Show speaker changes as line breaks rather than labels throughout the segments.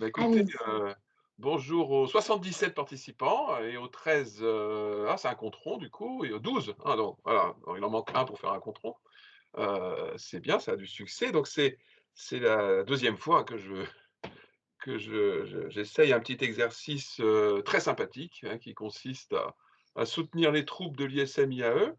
Bah, écoutez,
Allez-y.
bonjour aux 77 participants et aux 13, c'est un compte rond du coup et aux 12, donc voilà, donc il en manque un pour faire un compte rond. C'est bien, ça a du succès donc c'est la deuxième fois que j'essaye un petit exercice, très sympathique, qui consiste à soutenir les troupes de l'ISM-IAE,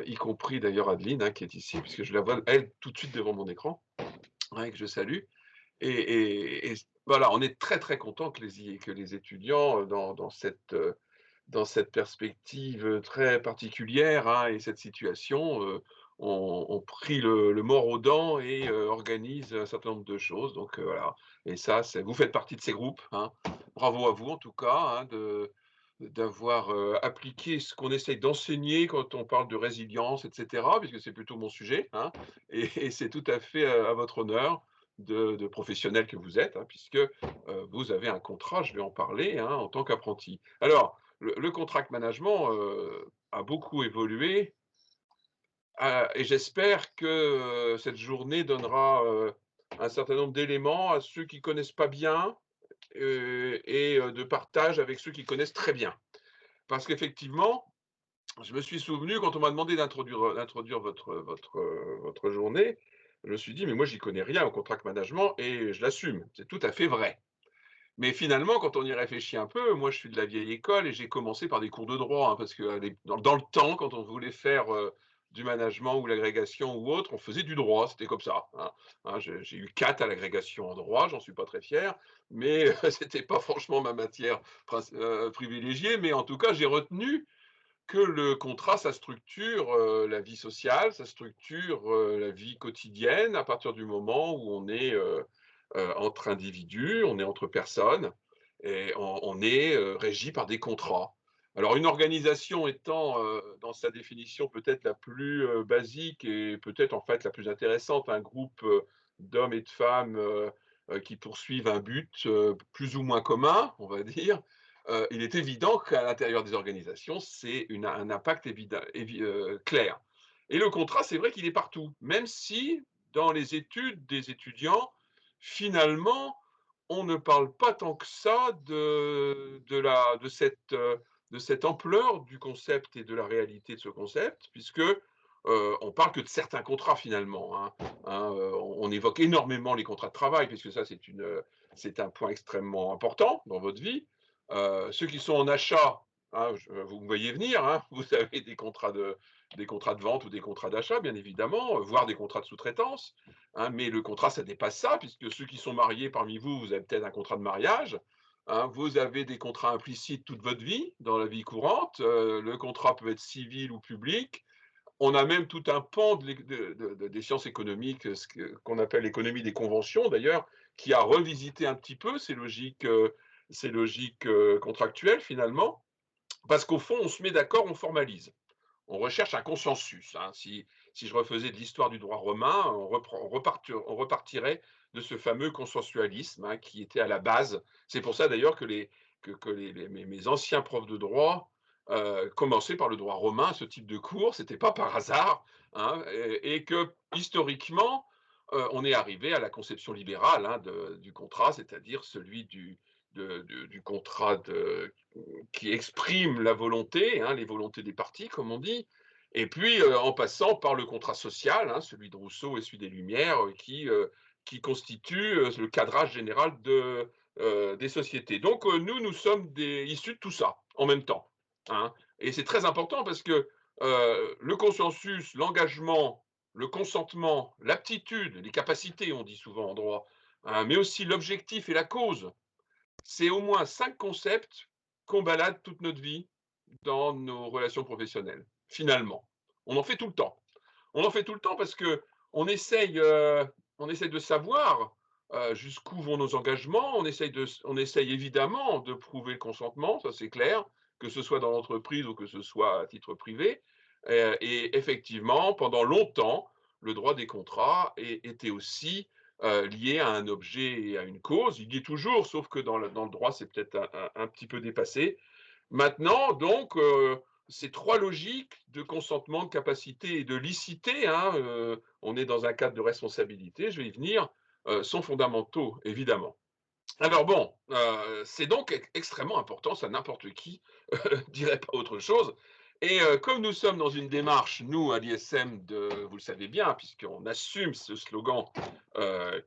y compris d'ailleurs Adeline, qui est ici puisque je la vois elle tout de suite devant mon écran, que je salue. Et voilà, on est très, très content que les étudiants, dans cette perspective, très particulière, et cette situation, ont pris le mors aux dents et organisent un certain nombre de choses donc voilà et ça, c'est vous faites partie de ces groupes, Bravo à vous en tout cas, d'avoir, appliqué ce qu'on essaye d'enseigner quand on parle de résilience et cetera, puisque c'est plutôt mon sujet, et c'est tout à fait, à votre honneur de professionnel que vous êtes, puisque, vous avez un contrat, je vais en parler, en tant qu'apprenti. Alors, le contract management, a beaucoup évolué, et j'espère que, cette journée donnera, un certain nombre d'éléments à ceux qui connaissent pas bien, et de partage avec ceux qui connaissent très bien. Parce qu'effectivement, je me suis souvenu quand on m'a demandé d'introduire votre journée, je me suis dit: «Mais moi j'y connais rien au contract management» et je l'assume, c'est tout à fait vrai. Mais finalement, quand on y réfléchit un peu, moi je suis de la vieille école et j'ai commencé par des cours de droit, parce que dans le temps, quand on voulait faire, du management ou l'agrégation ou autre, on faisait du droit, c'était comme ça, j'ai eu 4 à l'agrégation en droit, j'en suis pas très fier, mais c'était pas franchement ma matière privilégiée, mais en tout cas, j'ai retenu que le contrat, ça structure, la vie sociale, ça structure, la vie quotidienne à partir du moment où on est, entre individus, on est entre personnes et on est, régi par des contrats. Alors une organisation étant, dans sa définition peut-être la plus, basique et peut-être en fait la plus intéressante, un groupe, d'hommes et de femmes, qui poursuivent un but, plus ou moins commun, on va dire, il est évident qu'à l'intérieur des organisations, c'est un impact clair. Et le contrat, c'est vrai qu'il est partout, même si dans les études des étudiants, finalement, on ne parle pas tant que ça de cette ampleur du concept et de la réalité de ce concept, puisque on parle que de certains contrats finalement. On évoque énormément les contrats de travail, puisque ça c'est un point extrêmement important dans votre vie. Ceux qui sont en achat, vous me voyez venir, vous avez des contrats de vente ou des contrats d'achat, bien évidemment, voire des contrats de sous-traitance. Mais le contrat, ça dépasse ça, puisque ceux qui sont mariés parmi vous, vous avez peut-être un contrat de mariage. Vous avez des contrats implicites toute votre vie, dans la vie courante. Le contrat peut être civil ou public. On a même tout un pan des sciences économiques, qu'on appelle l'économie des conventions d'ailleurs, qui a revisité un petit peu ces logiques contractuelles finalement, parce qu'au fond, on se met d'accord, on formalise. On recherche un consensus. Si je refaisais de l'histoire du droit romain, on repartirait de ce fameux consensualisme, qui était à la base. C'est pour ça d'ailleurs que mes anciens profs de droit commençaient par le droit romain, ce type de cours. C'était pas par hasard, et que historiquement, on est arrivé à la conception libérale du contrat, c'est-à-dire celui du contrat qui exprime la volonté, les volontés des parties, comme on dit, et puis en passant par le contrat social, celui de Rousseau et celui des Lumières, qui constitue le cadrage général des sociétés. Donc nous sommes issus de tout ça en même temps. Et c'est très important parce que le consensus, l'engagement, le consentement, l'aptitude, les capacités, on dit souvent en droit, mais aussi l'objectif et la cause, c'est au moins 5 concepts qu'on balade toute notre vie dans nos relations professionnelles, finalement. On en fait tout le temps. On en fait tout le temps parce qu'on essaye, on essaye de savoir, jusqu'où vont nos engagements. On essaye évidemment de prouver le consentement, ça c'est clair, que ce soit dans l'entreprise ou que ce soit à titre privé. Et effectivement, pendant longtemps, le droit des contrats était aussi, lié à un objet et à une cause. Il y est toujours, sauf que dans le droit, c'est peut-être un petit peu dépassé. Maintenant, donc, ces 3 logiques de consentement, de capacité et de licité, on est dans un cadre de responsabilité, je vais y venir, sont fondamentaux, évidemment. Alors bon, c'est donc extrêmement important, ça n'importe qui dirait pas autre chose et comme nous sommes dans une démarche, nous, à l'ISM de vous le savez bien, puisqu'on assume ce slogan,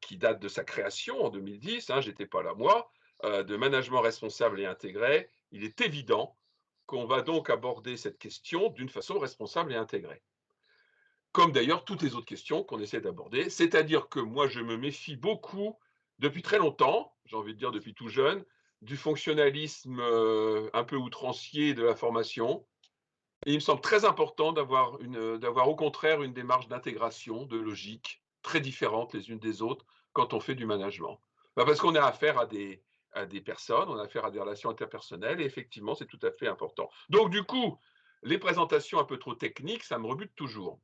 qui date de sa création en 2010, hein, j'étais pas là moi, de management responsable et intégré, il est évident qu'on va donc aborder cette question d'une façon responsable et intégrée. Comme d'ailleurs toutes les autres questions qu'on essaie d'aborder. C'est-à-dire que moi, je me méfie beaucoup, depuis très longtemps, j'ai envie de dire depuis tout jeune, du fonctionnalisme un peu outrancier de la formation. Et il me semble très important d'avoir au contraire une démarche d'intégration, de logique, très différentes les unes des autres quand on fait du management. Bah, parce qu'on a affaire à des personnes, on a affaire à des relations interpersonnelles et effectivement, c'est tout à fait important. Donc du coup, les présentations un peu trop techniques, ça me rebute toujours.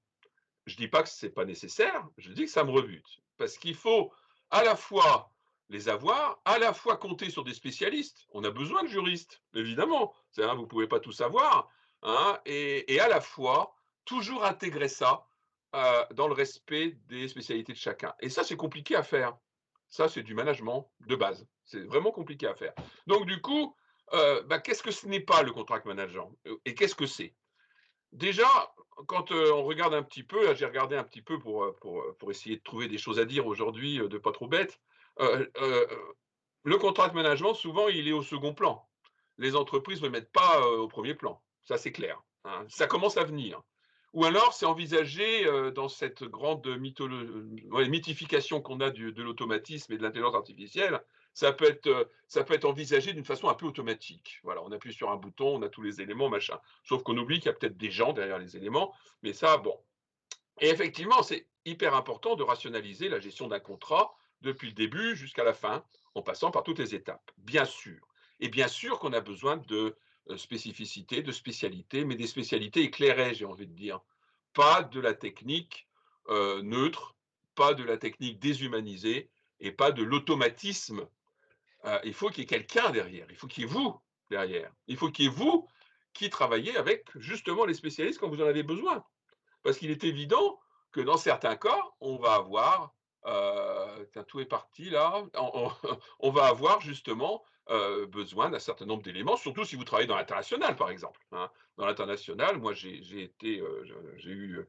Je dis pas que c'est pas nécessaire, je dis que ça me rebute. Parce qu'il faut à la fois les avoir, à la fois compter sur des spécialistes. On a besoin de juristes, évidemment. C'est, hein, vous pouvez pas tout savoir, hein, et à la fois toujours intégrer ça dans le respect des spécialités de chacun. Et ça, c'est compliqué à faire. Ça, c'est du management de base. C'est vraiment compliqué à faire. Donc, du coup, bah, qu'est-ce que ce n'est pas le contract manager et qu'est-ce que c'est? Déjà, quand, on regarde un petit peu, là j'ai regardé un petit peu pour essayer de trouver des choses à dire aujourd'hui, de pas trop bête. Le contract management souvent il est au second plan. Les entreprises ne le mettent pas, au premier plan, ça c'est clair, hein. Ça commence à venir. Ou alors c'est envisagé, dans cette grande ouais, mythification qu'on a de l'automatisme et de l'intelligence artificielle, ça peut être envisagé d'une façon un peu automatique. Voilà, on appuie sur un bouton, on a tous les éléments, machin. Sauf qu'on oublie qu'il y a peut-être des gens derrière les éléments, mais ça, bon. Et effectivement, c'est hyper important de rationaliser la gestion d'un contrat depuis le début jusqu'à la fin, en passant par toutes les étapes, bien sûr. Et bien sûr qu'on a besoin de spécificité, de spécialité, mais des spécialités éclairées, j'ai envie de dire. Pas de la technique neutre, pas de la technique déshumanisée et pas de l'automatisme. Il faut qu'il y ait quelqu'un derrière, il faut qu'il y ait vous derrière. Il faut qu'il y ait vous qui travaillez avec justement les spécialistes quand vous en avez besoin. Parce qu'il est évident que dans certains cas, on va avoir, tiens, tout est parti là, on va avoir justement besoin d'un certain nombre d'éléments, surtout si vous travaillez dans l'international, par exemple, hein. Dans l'international, moi, j'ai été, j'ai eu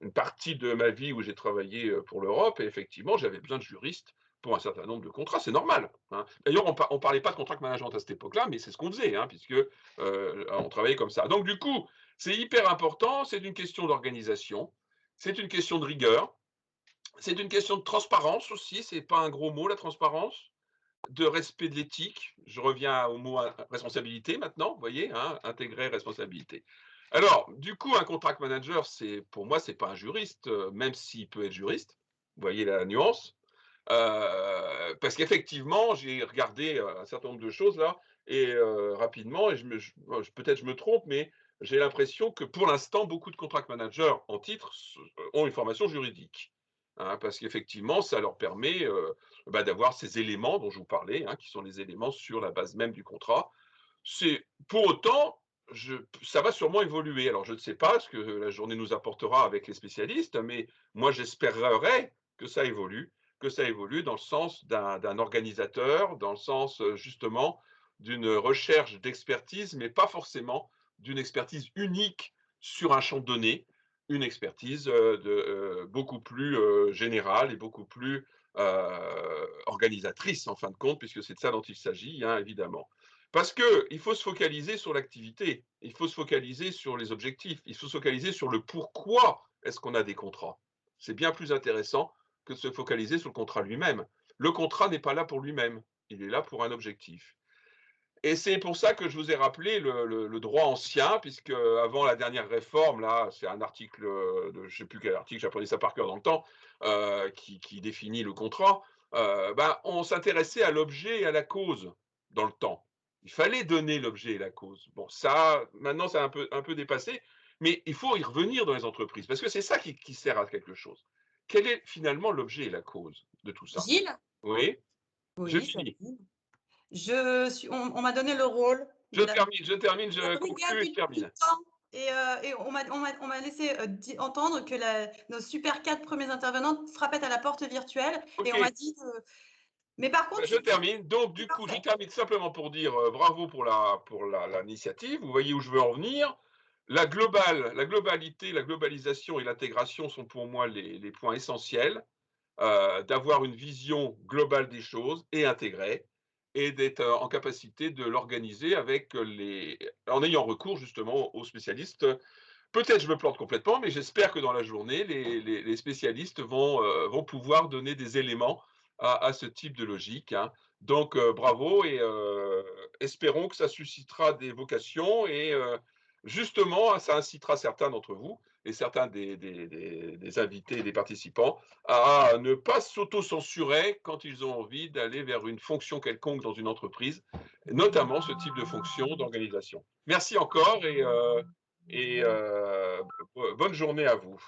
une partie de ma vie où j'ai travaillé pour l'Europe et effectivement, j'avais besoin de juristes pour un certain nombre de contrats, c'est normal, hein. D'ailleurs, on parlait pas de contract management à cette époque-là, mais c'est ce qu'on faisait, hein, puisque on travaillait comme ça. Donc, du coup, c'est hyper important, c'est une question d'organisation, c'est une question de rigueur, c'est une question de transparence aussi, c'est pas un gros mot, la transparence, de respect de l'éthique. Je reviens au mot responsabilité maintenant, vous voyez, hein, intégrer responsabilité. Alors, du coup, un contract manager, c'est pour moi, c'est pas un juriste, même s'il peut être juriste. Vous voyez la nuance. Parce qu'effectivement, j'ai regardé un certain nombre de choses là, et rapidement, et peut-être je me trompe, mais j'ai l'impression que pour l'instant, beaucoup de contract managers en titre ont une formation juridique, hein, parce qu'effectivement, ça leur permet bah, d'avoir ces éléments dont je vous parlais, hein, qui sont les éléments sur la base même du contrat. C'est pour autant, ça va sûrement évoluer. Alors, je ne sais pas ce que la journée nous apportera avec les spécialistes, mais moi, j'espérerais que ça évolue dans le sens d'un organisateur, dans le sens justement d'une recherche d'expertise, mais pas forcément d'une expertise unique sur un champ donné, une expertise beaucoup plus générale et beaucoup plus organisatrice en fin de compte, puisque c'est de ça dont il s'agit, hein, évidemment. Parce qu'il faut se focaliser sur l'activité, il faut se focaliser sur les objectifs, il faut se focaliser sur le pourquoi est-ce qu'on a des contrats. C'est bien plus intéressant que de se focaliser sur le contrat lui-même. Le contrat n'est pas là pour lui-même, il est là pour un objectif. Et c'est pour ça que je vous ai rappelé le droit ancien, puisque avant la dernière réforme, là, c'est un article, je ne sais plus quel article, j'apprenais ça par cœur dans le temps, qui définit le contrat. Ben, on s'intéressait à l'objet et à la cause dans le temps. Il fallait donner l'objet et la cause. Bon, ça, maintenant, c'est un peu dépassé, mais il faut y revenir dans les entreprises, parce que c'est ça qui sert à quelque chose. Quel est finalement l'objet et la cause de tout ça?
Gilles?
Oui, je
Oui, c'est
finis.
Gilles. On m'a donné le rôle
Je termine,
la
je
brigade
conclue et je
du
termine.
temps et on m'a laissé entendre que nos super 4 premiers intervenants frappaient à la porte virtuelle et on
OK.
m'a dit Mais par contre,
Je termine. Donc,
c'est
du coup, je
parfait.
termine simplement pour dire bravo pour l'initiative. Vous voyez où je veux en venir. La globalité, la globalisation et l'intégration sont pour moi les points essentiels. D'avoir une vision globale des choses et intégrée, et d'être en capacité de l'organiser en ayant recours justement aux spécialistes. Peut-être je me plante complètement, mais j'espère que dans la journée, les spécialistes vont pouvoir donner des éléments à ce type de logique, hein. Donc, bravo, et espérons que ça suscitera des vocations, et justement, ça incitera certains d'entre vous et certains des invités et des participants à ne pas s'auto-censurer quand ils ont envie d'aller vers une fonction quelconque dans une entreprise, notamment ce type de fonction d'organisation. Merci encore, et bonne journée à vous.